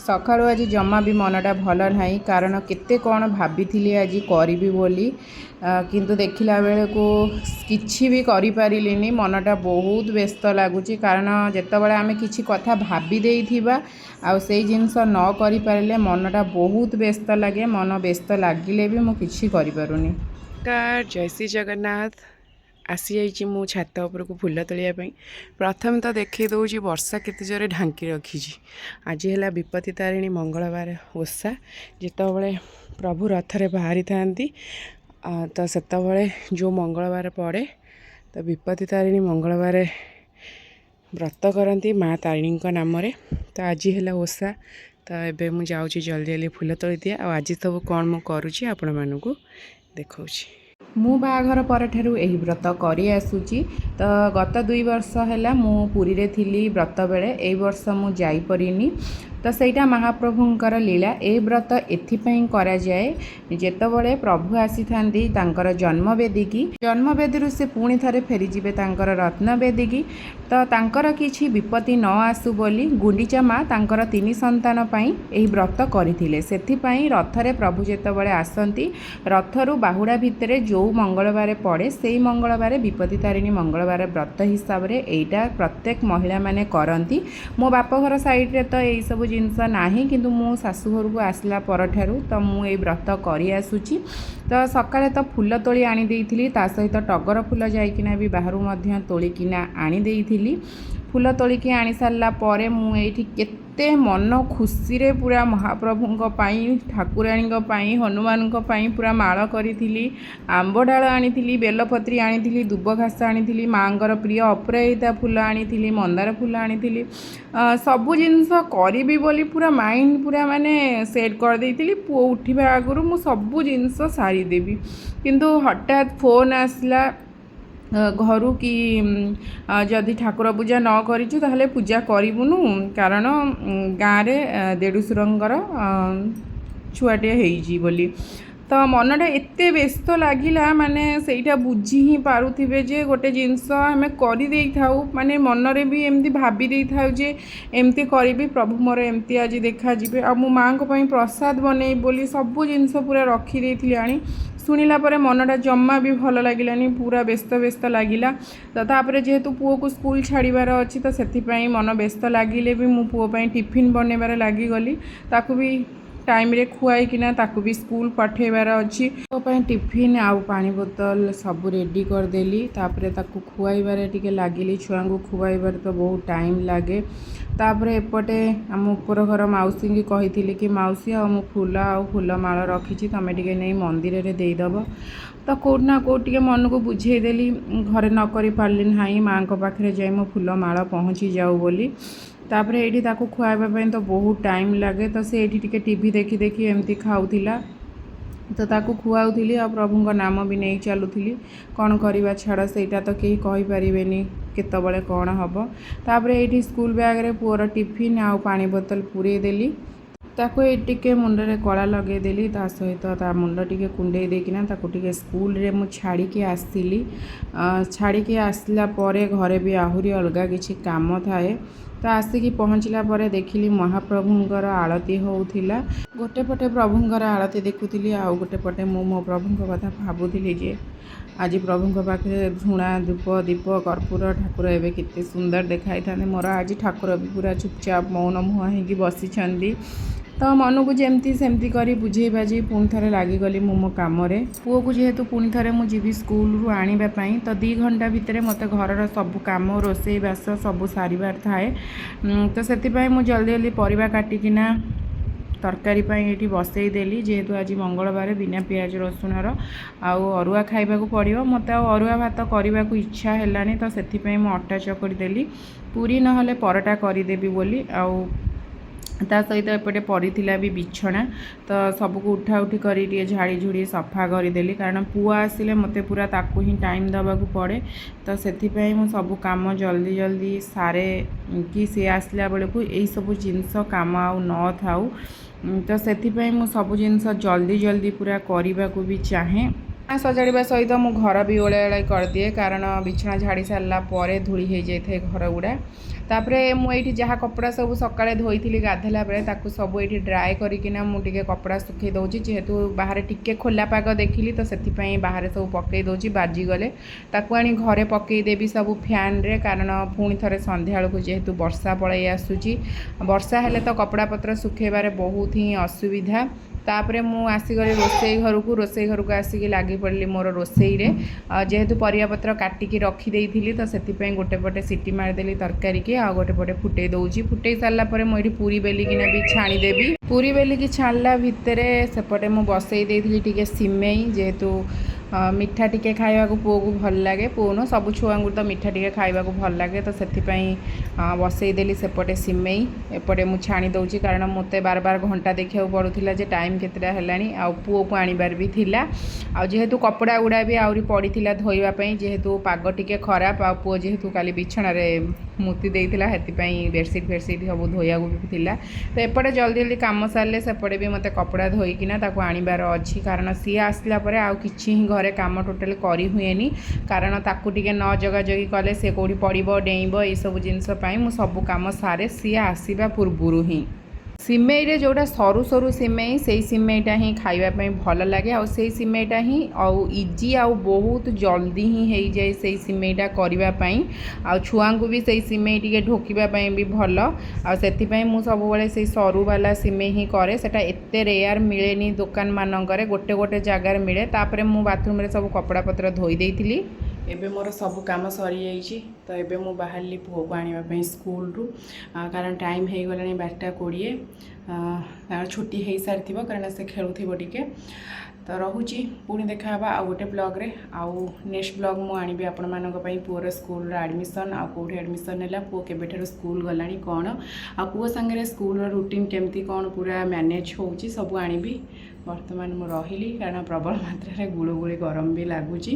सकाळू आज जमा भी मनटा भल ना कारण केते कौन भाभी आज करी बोली किंतु देखला बेले को किछि भी करि पारिलिनी मनटा बहुत व्यस्त लगुच कारण जेतेबेले आमे किछि कथा भाभी देइथिबा आ सेई जिंस न करि पारले मनटा बहुत व्यस्त लगे मन व्यस्त लागिले भी मु किछि करि पारुनी। जय श्री जगन्नाथ। आसी जाइए मु छात उपरको फूल तोलिया प्रथम तो देखे दूँ वर्षा केते जोरे ढांकी रखी। आज है विपत्ति तारिणी मंगलवार ओषा जितेबाला प्रभु रथरे बाहरी था तो सेतबले जो मंगलवार पड़े तो विपत्ति तारिणी मंगलवार व्रत करती माँ तारिणी नाम तो आज है ओषा तो ये मुझे जल्दी जल्दी फूल तोली दिए आज सब कौन मुझे करुँची आपण मानू देखा मु बाघर पर ठारू एही व्रत करी आसुची तो गत 2 वर्ष है मु पुरी रे थिली व्रत बेले ए वर्ष मु जाई परिनी तो सेटा महाप्रभुंकर लीला ए व्रत एथिपई करा जाए जेतेबेले प्रभु आसी थांदी तांकर जन्मवेदी की जन्मवेदी से पुणी थरे फेरी जिबे तांकर रत्नवेदी की तो तांकर किछि विपत्ति न आसु बोली गुंडीचा माँ तांकर 3 संतान पई एही व्रत करिथिले सेथिपई रथरे प्रभु जेतेबेले आसंती रथरु बाहुडा भितरे जो मंगलवार पड़े से मंगलवार विपत्ति तारिणी मंगलवार व्रत हिसाब से एटा प्रत्येक महिला माने करती। मो बापघर साइड रे तो यही सब जिनस नाही किंतु मो शाशुघर को आसला पर ठारू तो मु ए व्रत करी आसुची। तो सकाळे तो फूल तोली आनी देइथिली ता सहित टगर फूल जाइकिना भी बाहरु मध्य तोलिकिना आनी देइथिली। फूल तोलिकी आनी सारला परे मु एठी केते मन खुशी रे पूरा महाप्रभुंक पाई ठाकुराणी पाई हनुमान पाई पूरा माळ करी आंब डाल आनी बेलपत्री आनी दुब घास आनी माँगर प्रिय अपराजिता फूल आनी मंदार फूल आनी सबू जिनस करी बोली पूरा माइंड पूरा माने सेट कर देइथिली। पुओ उठिबा आगुरु मु सबू जिनस सारी देबी किंतु हठात फोन आसला घरु कि जदि ठाकुर पूजा न करिछु ताहले पूजा करिबुनु कारण गाँव रे देडुसुरंगर छुआटे हेइजी बोली तो मनटा एते व्यस्त लागिला माने सेटा बुझी ही पारुथिबे जे गोटे जिनस आमे करि देई थाउ माने मनरे भी एमती भाबी देई थाउ जे एमती करिबी प्रभु मोर एमती आज देखा जिबे आ मो माँ को पई प्रसाद बनै बोली सबु जिनस पूरा रखी देइथिली आनी शुणिला पर मनटा जम्मा भी भल लगिलानी पूरा व्यस्त व्यस्त लगिला। तो तापर जेहेतु पुओ को स्कूल छाड़बार अच्छी तो से मन व्यस्त लगिले भी मु पुओ पई टिफिन बनैबार लागिगली ताकू भी टाइम रे खुआई किना ताकू भी स्कूल पठेबार अच्छी तो टिफिन आउ पानी बोतल सब रेडी करदेली तापर ताकू खुआइबारे टिके लागिली छुआ को खुआइबार तो बहुत टाइम लगे। तापर एपटे आम उपर घर मौसी की कही कि मौसी आ फूल आ फूल माल रखी तमें टे नहीं मंदिर रे देदेव तो कौटना कौट टे मन को बुझेदेली घरे न करि पारली ना माँ को पाखे जाए मो फूल माल पहुँची जाऊ बोली तापर ये खुआबा तो बहुत टाइम लगे तो से ये टीवी देखी देखी एमती खाऊला तो ताकू खुआउली आ प्रभु नाम भी नहीं चलुली कौन करवा छाड़ सेटा तो कहीं कहीपरेनि केतबले कौन हम तापर ये स्कूल बैग रे पुअर टिफिन आउ पानी बोतल पूरे देली ताको टिके मुंडरे कला लगेदेली ता सहित ता मुंड टिके कुंडे देकिना ताको टिके स्कूल रे मु छाड़ी के आसली छाड़ी के आसला परे घरे भी आहुरी अलगा किछि काम थाए तो आसिकी पहुँचला पर देखिली महाप्रभुंकर आरती होउथिला गोटे पटे प्रभुंकर आरती देखुली आउ गोटे पटे मो प्रभुंक कथा भाबुली जे आज प्रभुंक पाखे झुणा धूप दीप कर्पूर ठाकुर एवं केते सुंदर देखाई था मोर आज ठाकुर भी पूरा चुपचाप मौन मुहा होगी बसी तो मन को जमती सेमती करी बुझे बाजी पुणी थे लगिगली मो कम पुओ को जेहेतु पुणी थे मुझे स्कूल रू आने तो 2 घंटा भितर मत घर सब कम रोसे बास सब सारिबार थाए तो से मुझे जल्दी जल्दी परिवा काटिकिना तरकारी ये बसई देली जेहेतु आज मंगलवार बिना पियाज रसुणर आउ अरुआ खाइबा पड़ो मत अरुआ भात करने को इच्छा है तो से अटा चकड़ी देली पूरी नहले परोटा करदेवी बोली आउ ता सहित एपटे पड़ा भी बिछना तो सबको उठा उठी कर झाड़ी झुड़ी सफा करदेली कारण पुआ आसिले मत पूरा ताकू ही टाइम दबाक पड़े तो से सब काम जल्दी जल्दी सारे कि सी आसला बेलू यही सब जिनस काम आउ न थाऊ तो से सब जिनस जल्दी जल्दी पूरा करने को भी चाहे सजाड़ा सहित मु घर भी ओला ओला कर दिए कारण बिछना झाड़ी सारा पर धूली हो जाए घर गुड़ा तापर मुझे जहाँ कपड़ा सब सकाଳେ धोई गाधेला बेले ताकू सब ये ड्राए करकिना मुझे कपड़ा सुखे दूँगी जेहेतु बाहर टिके खोला पाग देखिली तो से बाहर सब पकई दूँगी बाजीगले ताकू आनी घरे पकईदेवी सब फैन रे कारण पुणी थे संध्या बेलू जेहेतु वर्षा पलि आसूची वर्षा हेले तो कपड़ा पत्र सुखेबार बहुत ही असुविधा तापरे मु आसीगली रोसई घर को आसिक लगी पड़ी मोर रोसई रे जेहेतु परियापत्र काटिकी रखीदी तो से गोटे पटे सीटी मारिदेली तरकारी की आ गोटे पटे फुटे दूची फुटे सारापर मुझे पूरी बेलिकिना भी छाणीदेवी पूरी बेलिकी छाणला भितर सेपटे मु बसई देती सिमेई जेहेतु मिठा टिके खाइबा पुओ को भल लगे पुओ न सब छुआ तो मिठा टिके खाइबा भल लगे तो से बसईदेली सेपटे सिमेई एपटे मु छाणी दूची कारण मत बार बार घंटा देखा पड़ूला जे टाइम केतेटा हेलानी आ पुओ को आनिबार भी थिला आ जेहेतु कपड़ा गुड़ा भी आहरी पड़ीला धोइबापई जेहेतु पाग टिके खराब आ पुओ जेहेतु काली बिछण मुति देइथिला हेतिपई बेडसीट फेडसीट सब धोइया भी थिला तो एपटे जल्दी जल्दी काम सारे सेपटे भी मते कपड़ा धोइकिना ताको आनिबार अछि कारण सी आसला परे आ किछि ही घरे काम टोटाल करी हुएनी कारण ताकू टिके न जगाजगी कले से कोडी पड़िबो डेइबो ए सब जिंस पई मु सब काम सारे सी आसीबा पूर्वरु ही सिमेई रे जोटा सरू सरू सिमेई से सिमेईटा ही खाइबापी भल लगे आ सिमेईटा ही इजी आ बहुत जल्दी ही हो जाए से सिमेईटा करने आ छुआ को भी से सिमेई टे ढोकापी भी भल आ से सब से सरू वाला सिमेई ही करे सेटा एते रेयर मिलेनी दुकान मानक गोटे गोटे जगार मिले तापर मु बाथरूम रे सब कपड़ा पत्र धोई देइथिली एबे मोर सब काम सरी जाइए तो एबे मु बाहरली पुओ को आने स्कूल रू कारण टाइम हो गला 12:20 छुट्टी हो सारी कारण से खेलुथिबो टिके तो रोची पुणी देखा आ गोटे ब्लॉग रे आउ नेक्स्ट ब्लॉग मु आनिबी आपण मानक पई पुओर स्कूल एडमिशन आ कोठी एडमिशन हैला पुओ केबेठार स्कूल गलानी कौन आ पुओ संगे स्कूल रूटीन केमती कौन पूरा मैनेज होउची सब आनिबी वर्तमान मु रहिली कारण प्रबल मात्रा रे गुळुगुळी गरम भी लागुची।